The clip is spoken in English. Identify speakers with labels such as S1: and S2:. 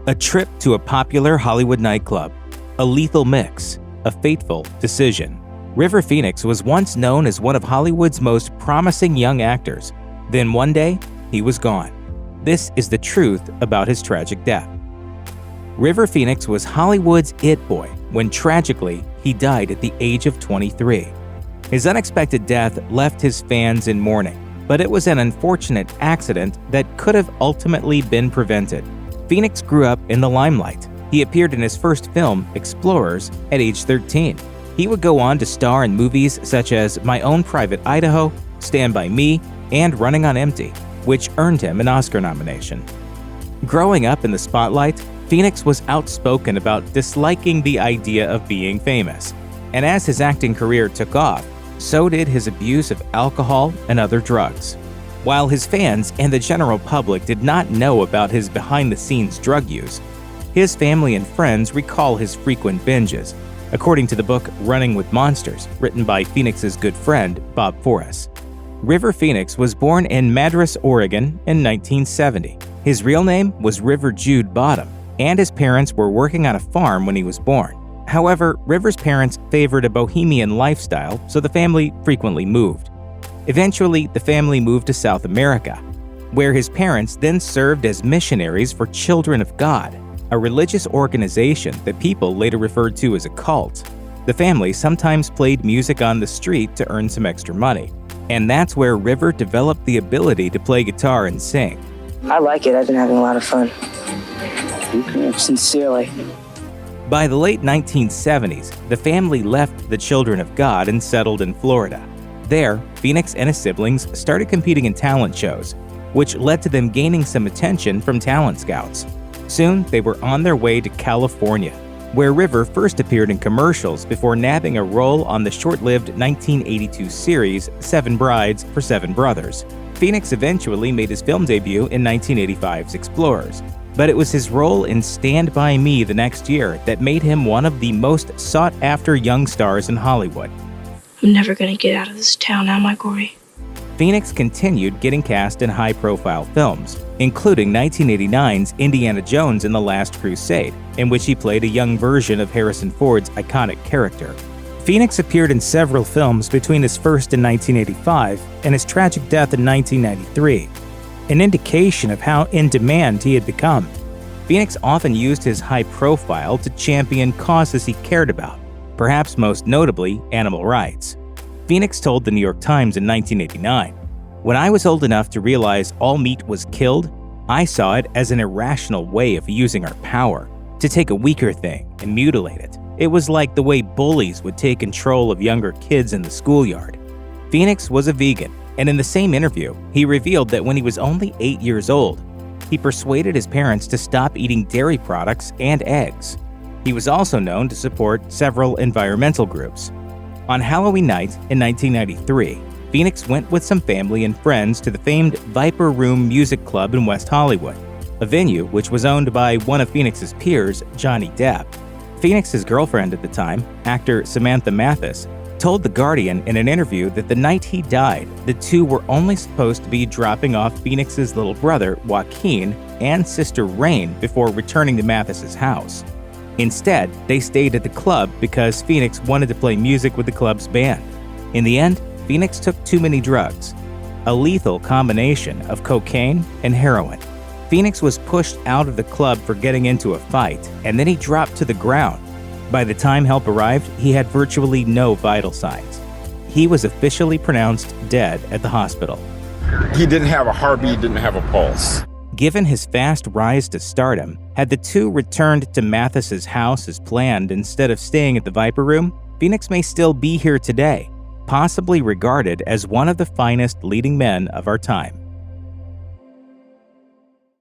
S1: A trip to a popular Hollywood nightclub, a lethal mix, a fateful decision. River Phoenix was once known as one of Hollywood's most promising young actors. Then one day, he was gone. This is the truth about his tragic death. River Phoenix was Hollywood's it boy when tragically, he died at the age of 23. His unexpected death left his fans in mourning, but it was an unfortunate accident that could have ultimately been prevented. Phoenix grew up in the limelight. He appeared in his first film, Explorers, at age 13. He would go on to star in movies such as My Own Private Idaho, Stand By Me, and Running on Empty, which earned him an Oscar nomination. Growing up in the spotlight, Phoenix was outspoken about disliking the idea of being famous. And as his acting career took off, so did his abuse of alcohol and other drugs. While his fans and the general public did not know about his behind-the-scenes drug use, his family and friends recall his frequent binges, according to the book Running with Monsters, written by Phoenix's good friend, Bob Forrest. River Phoenix was born in Madras, Oregon in 1970. His real name was River Jude Bottom, and his parents were working on a farm when he was born. However, River's parents favored a bohemian lifestyle, so the family frequently moved. Eventually, the family moved to South America, where his parents then served as missionaries for Children of God, a religious organization that people later referred to as a cult. The family sometimes played music on the street to earn some extra money, and that's where River developed the ability to play guitar and sing.
S2: I like it. I've been having a lot of fun. Sincerely.
S1: By the late 1970s, the family left the Children of God and settled in Florida. There, Phoenix and his siblings started competing in talent shows, which led to them gaining some attention from talent scouts. Soon, they were on their way to California, where River first appeared in commercials before nabbing a role on the short-lived 1982 series 7 Brides for 7 Brothers. Phoenix eventually made his film debut in 1985's Explorers, but it was his role in Stand By Me the next year that made him one of the most sought-after young stars in Hollywood.
S3: I'm never gonna get out of this town, am I, Corey?
S1: Phoenix continued getting cast in high-profile films, including 1989's Indiana Jones and the Last Crusade, in which he played a young version of Harrison Ford's iconic character. Phoenix appeared in several films between his first in 1985 and his tragic death in 1993, an indication of how in demand he had become. Phoenix often used his high profile to champion causes he cared about, perhaps most notably animal rights. Phoenix told the New York Times in 1989, "When I was old enough to realize all meat was killed, I saw it as an irrational way of using our power, to take a weaker thing and mutilate it. It was like the way bullies would take control of younger kids in the schoolyard." Phoenix was a vegan, and in the same interview, he revealed that when he was only 8 years old, he persuaded his parents to stop eating dairy products and eggs. He was also known to support several environmental groups. On Halloween night in 1993, Phoenix went with some family and friends to the famed Viper Room Music Club in West Hollywood, a venue which was owned by one of Phoenix's peers, Johnny Depp. Phoenix's girlfriend at the time, actor Samantha Mathis, told The Guardian in an interview that the night he died, the two were only supposed to be dropping off Phoenix's little brother, Joaquin, and sister Rain before returning to Mathis's house. Instead, they stayed at the club because Phoenix wanted to play music with the club's band. In the end, Phoenix took too many drugs, a lethal combination of cocaine and heroin. Phoenix was pushed out of the club for getting into a fight, and then he dropped to the ground. By the time help arrived, he had virtually no vital signs. He was officially pronounced dead at the hospital.
S4: He didn't have a heartbeat, didn't have a pulse.
S1: Given his fast rise to stardom, had the two returned to Mathis's house as planned instead of staying at the Viper Room, Phoenix may still be here today, possibly regarded as one of the finest leading men of our time.